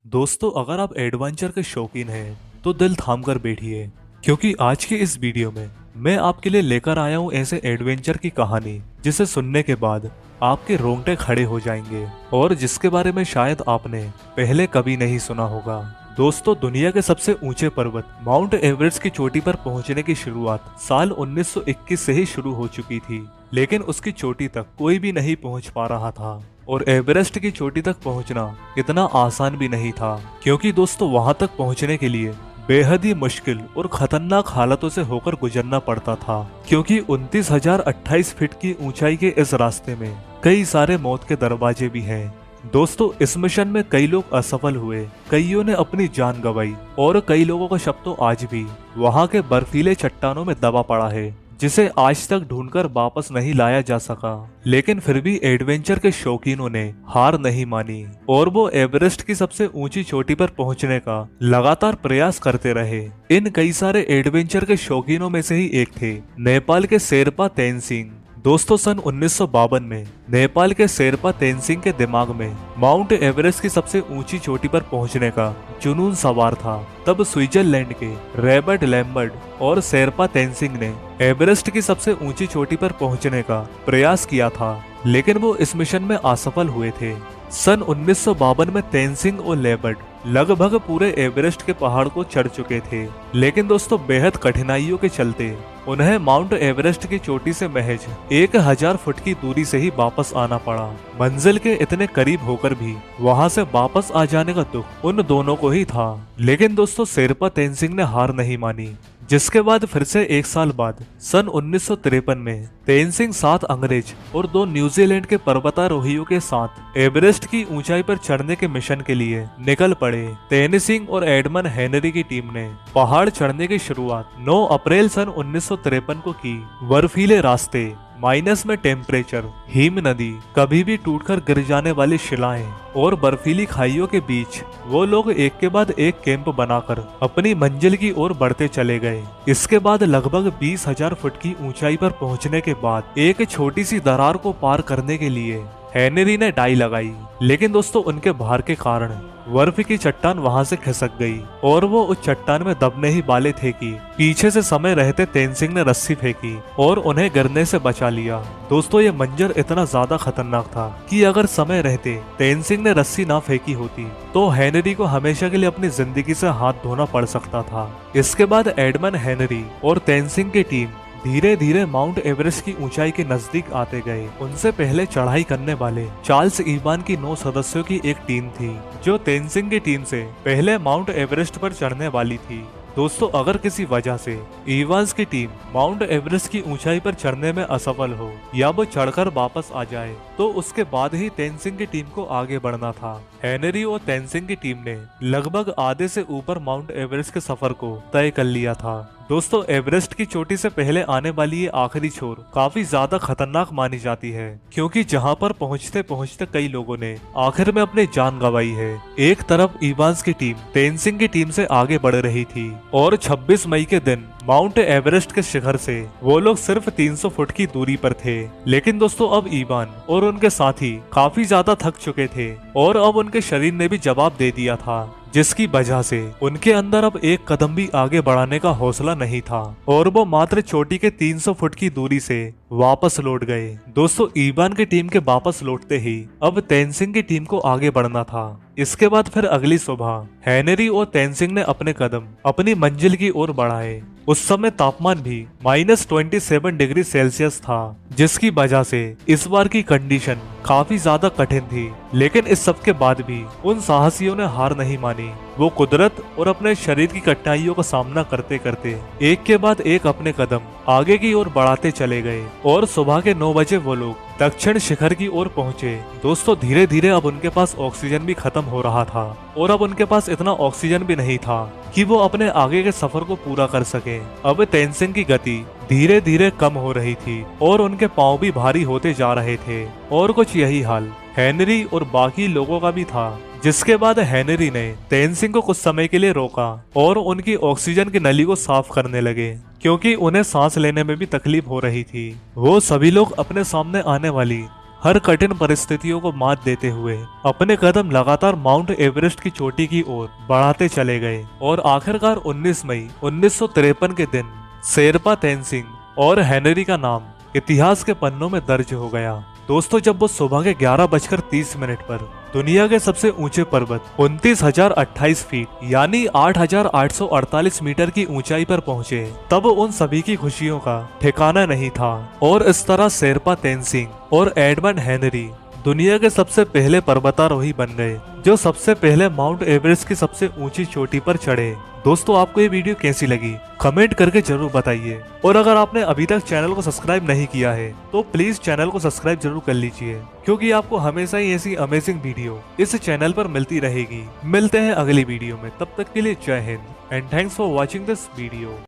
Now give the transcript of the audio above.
दोस्तों, अगर आप एडवेंचर के शौकीन हैं तो दिल थाम कर बैठिए, क्योंकि आज की इस वीडियो में मैं आपके लिए लेकर आया हूं ऐसे एडवेंचर की कहानी जिसे सुनने के बाद आपके रोंगटे खड़े हो जाएंगे और जिसके बारे में शायद आपने पहले कभी नहीं सुना होगा। दोस्तों, दुनिया के सबसे ऊंचे पर्वत माउंट एवरेस्ट की चोटी पर पहुंचने की शुरुआत साल 1921 से ही शुरू हो चुकी थी, लेकिन उसकी चोटी तक कोई भी नहीं पहुंच पा रहा था। और एवरेस्ट की चोटी तक पहुंचना इतना आसान भी नहीं था, क्योंकि दोस्तों वहां तक पहुंचने के लिए बेहद ही मुश्किल और खतरनाक हालातों से होकर गुजरना पड़ता था, क्योंकि 29,028 फीट की ऊंचाई के इस रास्ते में कई सारे मौत के दरवाजे भी हैं। दोस्तों, इस मिशन में कई लोग असफल हुए, कईयों ने अपनी जान गंवाई और कई लोगों का शव तो आज भी वहां के बर्फीले चट्टानों में दबा पड़ा है, जिसे आज तक ढूंढकर वापस नहीं लाया जा सका। लेकिन फिर भी एडवेंचर के शौकीनों ने हार नहीं मानी और वो एवरेस्ट की सबसे ऊंची चोटी पर पहुंचने का लगातार प्रयास करते रहे। इन कई सारे एडवेंचर के शौकीनों में से ही एक थे नेपाल के शेरपा तेनसिंग। दोस्तों, सन 1952 में नेपाल के शेरपा तेनसिंग के दिमाग में माउंट एवरेस्ट की सबसे ऊंची चोटी पर पहुंचने का जुनून सवार था। तब स्विट्जरलैंड के रॉबर्ट लैम्बर्ट और शेरपा तेनसिंग ने एवरेस्ट की सबसे ऊंची चोटी पर पहुंचने का प्रयास किया था, लेकिन वो इस मिशन में असफल हुए थे। सन 1952 में तेनसिंग और लैम्बर्ट लगभग पूरे एवरेस्ट के पहाड़ को चढ़ चुके थे, लेकिन दोस्तों बेहद कठिनाइयों के चलते उन्हें माउंट एवरेस्ट की चोटी से महज 1,000 फुट की दूरी से ही वापस आना पड़ा। मंजिल के इतने करीब होकर भी वहां से वापस आ जाने का दुख उन दोनों को ही था। लेकिन दोस्तों, शेरपा तेनसिंग ने हार नहीं मानी, जिसके बाद फिर से एक साल बाद सन 1953 में तेनसिंग 7 अंग्रेज और 2 न्यूजीलैंड के पर्वतारोहियों के साथ एवरेस्ट की ऊंचाई पर चढ़ने के मिशन के लिए निकल पड़े। तेनसिंग और एडमंड हेनरी की टीम ने पहाड़ चढ़ने की शुरुआत 9 अप्रैल सन 1953 को की। बर्फीले रास्ते, माइनस में टेम्परेचर, हिम नदी, कभी भी टूटकर गिर जाने वाली शिलाएं और बर्फीली खाइयों के बीच वो लोग एक के बाद एक कैंप बनाकर अपनी मंजिल की ओर बढ़ते चले गए। इसके बाद लगभग 20,000 फुट की ऊंचाई पर पहुंचने के बाद एक छोटी सी दरार को पार करने के लिए हेनरी ने डाई लगाई, लेकिन दोस्तों उनके भार के कारण बर्फ की चट्टान वहां से खिसक गई और वो उस चट्टान में दबने ही वाले थे कि पीछे से समय रहते तेनसिंग ने रस्सी फेंकी और उन्हें गिरने से बचा लिया। दोस्तों, ये मंजर इतना ज्यादा खतरनाक था कि अगर समय रहते तेनसिंग ने रस्सी ना फेंकी होती तो हेनरी को हमेशा के लिए अपनी जिंदगी से हाथ धोना पड़ सकता था। इसके बाद एडमंड हेनरी और तेनसिंग की टीम धीरे धीरे माउंट एवरेस्ट की ऊंचाई के नजदीक आते गए। उनसे पहले चढ़ाई करने वाले चार्ल्स इवान की 9 सदस्यों की एक टीम थी, जो तेनसिंग की टीम से पहले माउंट एवरेस्ट पर चढ़ने वाली थी। दोस्तों, अगर किसी वजह से इवांस की टीम माउंट एवरेस्ट की ऊंचाई पर चढ़ने में असफल हो या वो चढ़कर वापस आ जाए, तो उसके बाद ही तेनसिंग की टीम को आगे बढ़ना था। हेनरी और तेनसिंग की टीम ने लगभग आधे से ऊपर माउंट एवरेस्ट के सफर को तय कर लिया था। दोस्तों, एवरेस्ट की चोटी से पहले आने वाली ये आखिरी छोर काफी ज्यादा खतरनाक मानी जाती है, क्योंकि जहां पर पहुंचते पहुंचते कई लोगों ने आखिर में अपनी जान गंवाई है। एक तरफ इवांस की टीम तेनसिंग की टीम से आगे बढ़ रही थी और 26 मई के दिन माउंट एवरेस्ट के शिखर से वो लोग सिर्फ 300 फुट की दूरी पर थे। लेकिन दोस्तों, अब इवान और उनके साथी काफी ज्यादा थक चुके थे और अब उनके शरीर ने भी जवाब दे दिया था, जिसकी वजह से उनके अंदर अब एक कदम भी आगे बढ़ाने का हौसला नहीं था और वो मात्र चोटी के 300 फुट की दूरी से वापस लौट गए। दोस्तों, इवान की टीम के वापस लौटते ही अब तेनसिंग की टीम को आगे बढ़ना था। इसके बाद फिर अगली सुबह हेनरी और तेनसिंग ने अपने कदम अपनी मंजिल की ओर बढ़ाए। उस समय तापमान भी -27 डिग्री सेल्सियस था, जिसकी वजह से इस बार की कंडीशन काफी ज्यादा कठिन थी। लेकिन इस सब के बाद भी उन साहसियों ने हार नहीं मानी। वो कुदरत और अपने शरीर की कठिनाइयों का सामना करते करते एक के बाद एक अपने कदम आगे की ओर बढ़ाते चले गए और सुबह के 9 बजे वो लोग दक्षिण शिखर की ओर पहुंचे। दोस्तों, धीरे धीरे अब उनके पास ऑक्सीजन भी खत्म हो रहा था और अब उनके पास इतना ऑक्सीजन भी नहीं था कि वो अपने आगे के सफर को पूरा कर सके। अब तेनसिंग की गति धीरे धीरे कम हो रही थी और उनके पांव भी भारी होते जा रहे थे और कुछ यही हाल हेनरी और बाकी लोगों का भी था। जिसके बाद हेनरी ने तेनसिंग को कुछ समय के लिए रोका और उनकी ऑक्सीजन की नली को साफ करने लगे, क्योंकि उन्हें सांस लेने में भी तकलीफ हो रही थी। वो सभी लोग अपने सामने आने वाली हर कठिन परिस्थितियों को मात देते हुए अपने कदम लगातार माउंट एवरेस्ट की चोटी की ओर बढ़ाते चले गए और आखिरकार 19 मई 1953 के दिन शेरपा तेंजिंग और हेनरी का नाम इतिहास के पन्नों में दर्ज हो गया। दोस्तों, जब वो सुबह के 11:30 पर दुनिया के सबसे ऊंचे पर्वत 29,028 फीट यानी 8,848 मीटर की ऊंचाई पर पहुंचे, तब उन सभी की खुशियों का ठिकाना नहीं था। और इस तरह शेरपा तेंजिंग और एडमंड हेनरी दुनिया के सबसे पहले पर्वतारोही बन गए जो सबसे पहले माउंट एवरेस्ट की सबसे ऊंची चोटी पर चढ़े। दोस्तों, आपको ये वीडियो कैसी लगी कमेंट करके जरूर बताइए, और अगर आपने अभी तक चैनल को सब्सक्राइब नहीं किया है तो प्लीज चैनल को सब्सक्राइब जरूर कर लीजिए, क्योंकि आपको हमेशा ही ऐसी अमेजिंग वीडियो इस चैनल पर मिलती रहेगी। मिलते हैं अगली वीडियो में, तब तक के लिए जय Hind and thanks for watching this video.